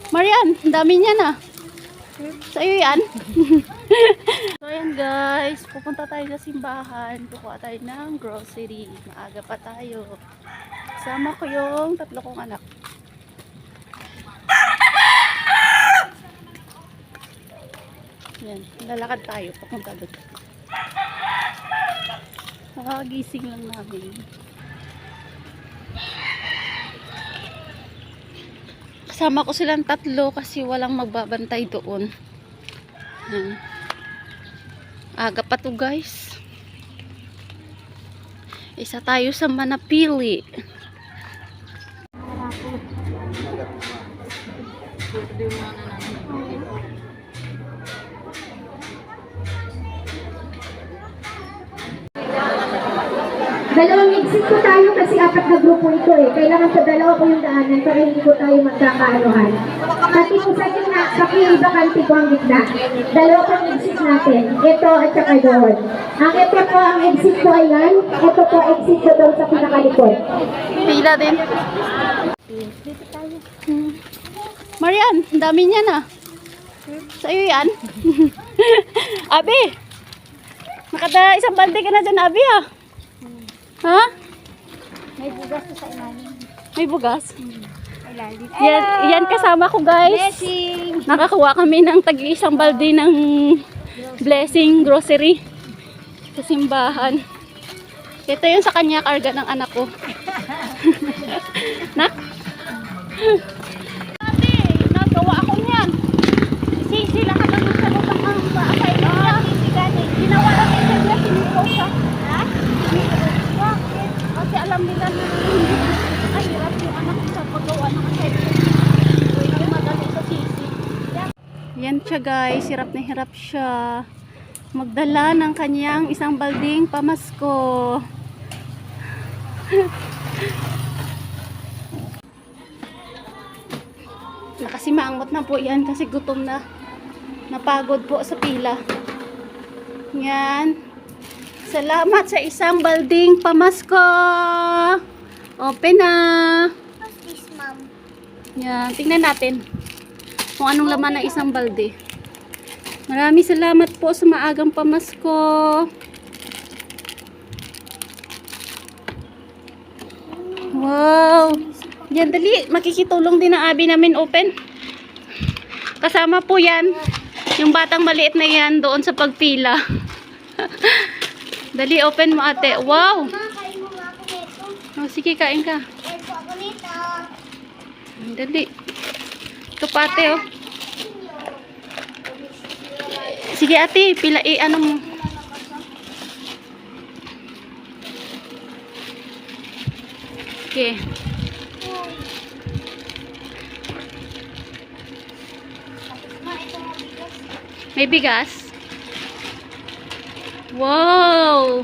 Marian, ang dami niya na. Sa'yo yan. So ayan guys, pupunta tayo sa simbahan. Kukuha tayo ng grocery. Maaga pa tayo. Kasama ko yung 3 kong anak. Yan, lalakad tayo papunta doon. Nakagising lang namin. Kasama ko silang 3 kasi walang magbabantay doon. Yan. Aga pa to guys. Isa tayo sa Manapili. Dalawang exit po tayo kasi 4 na grupo ito eh. Kailangan sa dalawa po yung daanan para hindi po tayo magkakaanuhan. Pati po sa gitna, bakante po ang gitna. Dalawa po ang exit natin. Ito at saka doon. Ang ito po ang exit po ay yan. Ito po exit po doon sa pinakalikod. Pila din. Dito tayo. Marian, ang dami niya na. Sa'yo yan. Abi! Nakada isang balde ka na dyan, Abi ah. Ha? May bugas po sa ilalim. May bugas? Ilalim. Yan kasama ko guys. Blessing! Nakakuha kami ng tag-isang balde ng blessing grocery sa simbahan. Ito yung sa kanya karga ng anak ko. Nak? Ate, nagawa ako niyan. Sisi lang ka lang sa lutang ang baakay niya. Ginawa lang ito niya, sinipos siya. Ha? Kasi alam nila na ay hirap yung anak sa paggawa ng assignment. So, hindi madali sa sisi. Yan siya guys, hirap na hirap siya magdala ng kanyang isang balding pamasko. Nakasimangot na po yan kasi gutom na. Napagod po sa pila. Yan. Salamat sa isang balding pamasko. Open na. What's this, ma'am? Yan. Tingnan natin kung anong laman ng isang balde. Maraming salamat po sa maagang pamasko. Wow. Yan, dali. Makikitulong din ang abi namin open. Kasama po yan. Yung batang maliit na yan doon sa pagpila. Dali, open mo ate. Wow. Kain mo nga ako nito. Oh, sige, kain ka. Kain po ako nito. Dali. Ito pa ate, oh. Sige ate, pila ano mo. Okay. May bigas? Wow!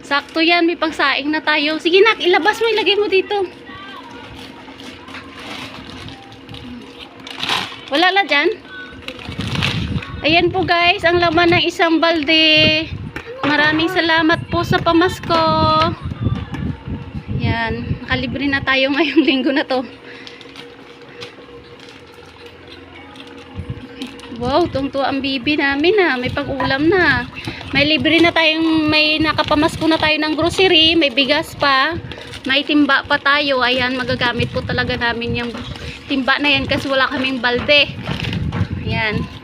Sakto yan, may pangsaing na tayo. Sige nak, ilabas mo, ilagay mo dito. Wala la dyan? Ayan po guys, ang laman ng isang balde. Maraming salamat po sa pamasko. Yan, nakalibre na tayo ngayong linggo na to. Wow, tungto ang bibi namin ha. May pag-ulam na. May libre na tayong, may nakapamasko na tayo ng grocery. May bigas pa. May timba pa tayo. Ayan, magagamit po talaga namin yung timba na yan kasi wala kaming balde. Ayan.